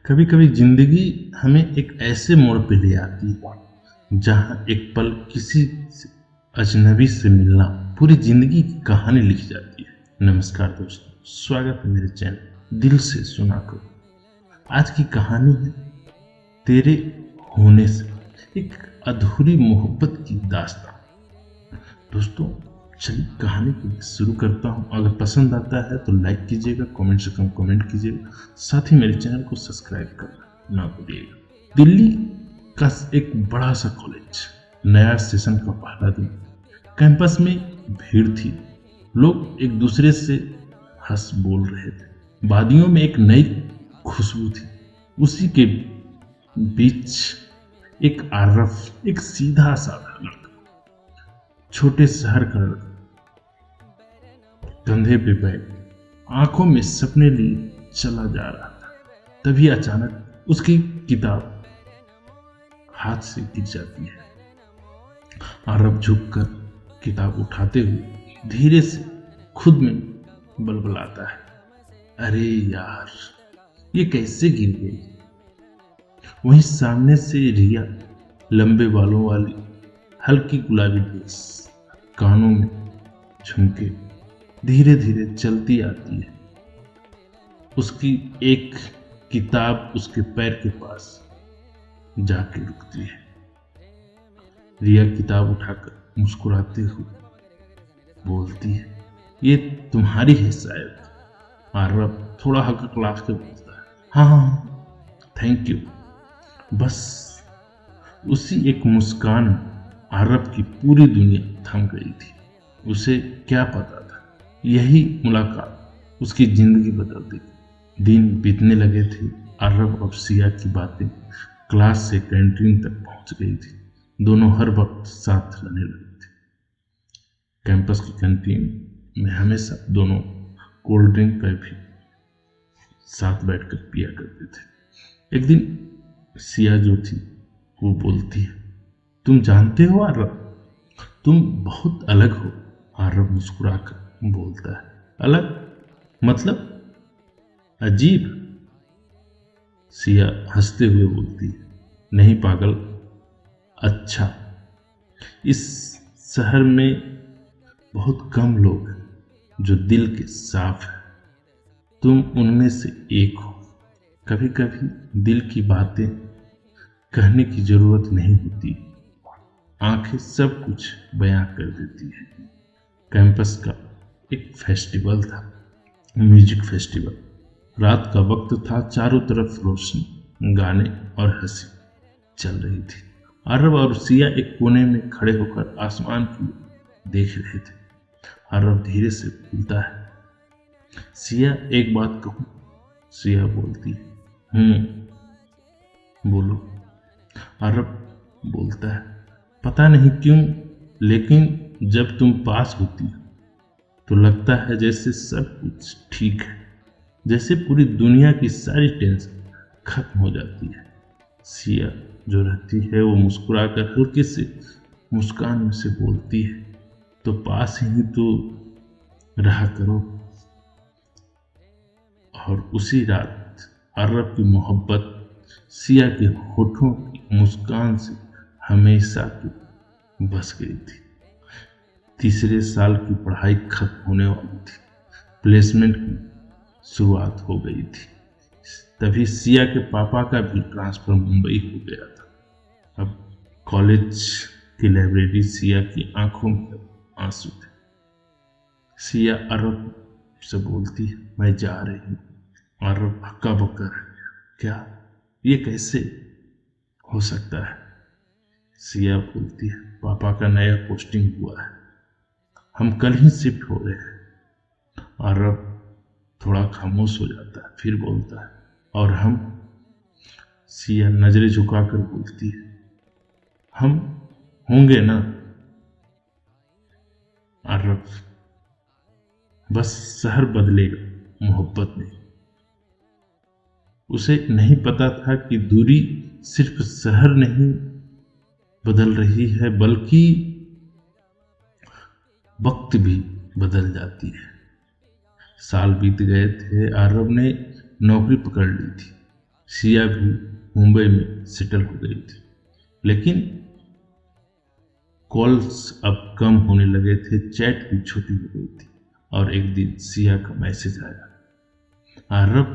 कभी कभी जिंदगी हमें एक ऐसे मोड़ पे ले आती है जहां एक पल किसी अजनबी से मिलना पूरी जिंदगी की कहानी लिख जाती है। नमस्कार दोस्तों, स्वागत है मेरे चैनल दिल से सुना को। आज की कहानी है तेरे होने से, एक अधूरी मोहब्बत की दास्तान। दोस्तों चलिए कहानी को शुरू करता हूँ। अगर पसंद आता है तो लाइक कीजिएगा, कमेंट सेक्शन में कमेंट कीजिएगा, साथ ही मेरे चैनल को सब्सक्राइब करना ना भूलिएगा। दिल्ली का एक बड़ा सा कॉलेज, नया सेशन का पहला दिन। कैंपस में भीड़ थी, लोग एक दूसरे से हंस बोल रहे थे। वादियों में एक नई खुशबू थी। उसी के बीच एक आरफ, एक सीधा साधा लड़का, छोटे शहर का लड़का, कंधे पे बैग, आंखों में सपने लिए चला जा रहा था। तभी अचानक उसकी किताब हाथ से गिर जाती है। आरव झुककर किताब उठाते हुए धीरे से खुद में बलबलाता है, अरे यार ये कैसे गिर गई। वहीं सामने से रिया, लंबे बालों वाली, हल्की गुलाबी ड्रेस, कानों में झुमके, धीरे धीरे चलती आती है। उसकी एक किताब उसके पैर के पास जाके रुकती है। रिया किताब उठाकर मुस्कुराते हुए बोलती है, ये तुम्हारी है शायद। आरव थोड़ा हल्का क्लास के बोलता है, हाँ थैंक यू। बस उसी एक मुस्कान आरव की पूरी दुनिया थम गई थी। उसे क्या पता था यही मुलाकात उसकी जिंदगी बदल देगी। दिन बीतने लगे थे। आरव और सिया की बातें क्लास से कैंटीन तक पहुंच गई थी। दोनों हर वक्त साथ रहने लगे थे। कैंपस की कैंटीन में हमेशा दोनों कोल्ड ड्रिंक का भी साथ बैठकर पिया करते थे। एक दिन सिया जो थी वो बोलती है, तुम जानते हो आरव, तुम बहुत अलग हो। आरव मुस्कुराकर बोलता है, अलग मतलब? अजीब। सिया हंसते हुए बोलती है, नहीं पागल, अच्छा। इस शहर में बहुत कम लोग हैं जो दिल के साफ हैं। तुम उनमें से एक हो। कभी कभी दिल की बातें कहने की जरूरत नहीं होती, आंखें सब कुछ बयां कर देती है। कैंपस का एक फेस्टिवल था, म्यूजिक फेस्टिवल। रात का वक्त था, चारों तरफ रोशनी, गाने और हंसी चल रही थी। आरव और सिया एक कोने में खड़े होकर आसमान की ओर देख रहे थे। आरव धीरे से बोलता है, सिया एक बात कहूं? सिया बोलती है, बोलो। आरव बोलता है, पता नहीं क्यों, लेकिन जब तुम पास होती हो तो लगता है जैसे सब कुछ ठीक है, जैसे पूरी दुनिया की सारी टेंशन खत्म हो जाती है। सिया जो रहती है वो मुस्कुराकर हल्के से मुस्कान में से बोलती है, तो पास ही तो रहा करो। और उसी रात आरव की मोहब्बत सिया के होठों की मुस्कान से हमेशा की बस गई थी। तीसरे साल की पढ़ाई खत्म होने वाली थी, प्लेसमेंट की शुरुआत हो गई थी। तभी सिया के पापा का भी ट्रांसफर मुंबई हो गया था। अब कॉलेज की लाइब्रेरी, सिया की आंखों में आंसू थे। सिया आरव से बोलती है, मैं जा रही हूँ। आरव हक्का बक्का रह गया, क्या? ये कैसे हो सकता है? सिया बोलती है, पापा का नया पोस्टिंग हुआ है, हम कल ही शिफ्ट हो रहे हैं। आरव थोड़ा खामोश हो जाता है, फिर बोलता है, और हम? सिया नजरें झुकाकर बोलती है, हम होंगे ना। आरव, बस शहर बदलेगा, मोहब्बत नहीं। उसे नहीं पता था कि दूरी सिर्फ शहर नहीं बदल रही है, बल्कि वक्त भी बदल जाती है। साल बीत गए थे। आरव ने नौकरी पकड़ ली थी, सिया भी मुंबई में सेटल हो गई थी, लेकिन कॉल्स अब कम होने लगे थे, चैट भी छोटी हो गई थी। और एक दिन सिया का मैसेज आया, आरब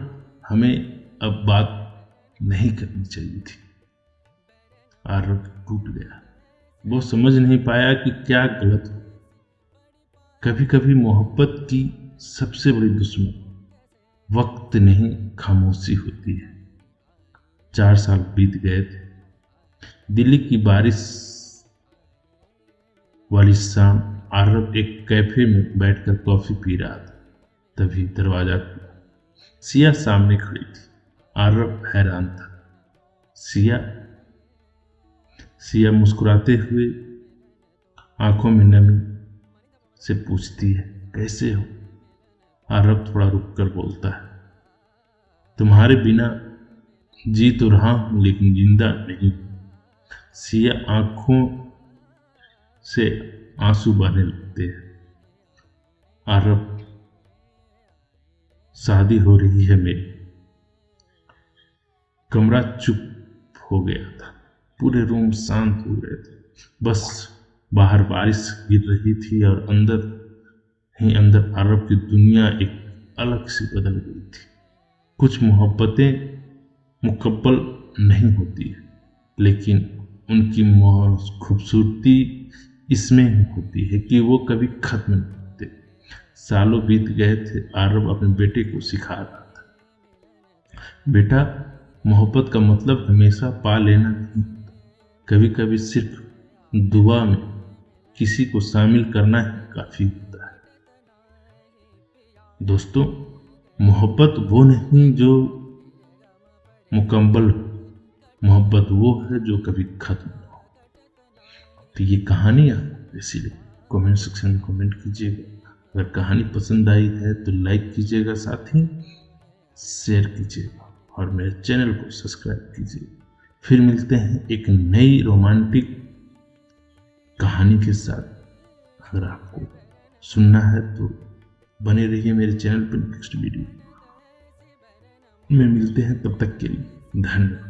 हमें अब बात नहीं करनी चाहिए थी। आरब टूट गया। वो समझ नहीं पाया कि क्या गलत हो। कभी कभी मोहब्बत की सबसे बड़ी दुश्मन वक्त नहीं, खामोशी होती है। 4 साल बीत गए थे। दिल्ली की बारिश वाली शाम आरब एक कैफे में बैठकर कॉफी पी रहा था। तभी दरवाजा खुला। सिया सामने खड़ी थी। आरब हैरान था। सिया सिया मुस्कुराते हुए आंखों में नमी से पूछती है, कैसे हो? आरब थोड़ा रुककर बोलता है, तुम्हारे बिना जी तो रहा हूं लेकिन जिंदा नहीं। सिया आंखों से आंसू बहने लगते हैं। आरब, शादी हो रही है मेरी। कमरा चुप हो गया था। पूरे रूम शांत हो गए थे। बस बाहर बारिश गिर रही थी और अंदर ही अंदर आरब की दुनिया एक अलग सी बदल गई थी। कुछ मोहब्बतें मुकब्बल नहीं होती है, लेकिन उनकी खूबसूरती इसमें ही होती है कि वो कभी खत्म नहीं होते। सालों बीत गए थे। आरब अपने बेटे को सिखा रहा था, बेटा, मोहब्बत का मतलब हमेशा पा लेना नहीं, कभी कभी सिर्फ दुआ में किसी को शामिल करना ही काफी होता है। दोस्तों, मोहब्बत वो नहीं जो मुकम्मल हो, मोहब्बत वो है जो कभी खत्म ना हो। तो ये कहानी आपको कैसी लगी कमेंट सेक्शन में कमेंट कीजिएगा। अगर कहानी पसंद आई है तो लाइक कीजिएगा, साथ ही शेयर कीजिएगा और मेरे चैनल को सब्सक्राइब कीजिए। फिर मिलते हैं एक नई रोमांटिक कहानी के साथ। अगर आपको सुनना है तो बने रहिए मेरे चैनल पर। नेक्स्ट वीडियो में मिलते हैं, तब तक के लिए धन्यवाद।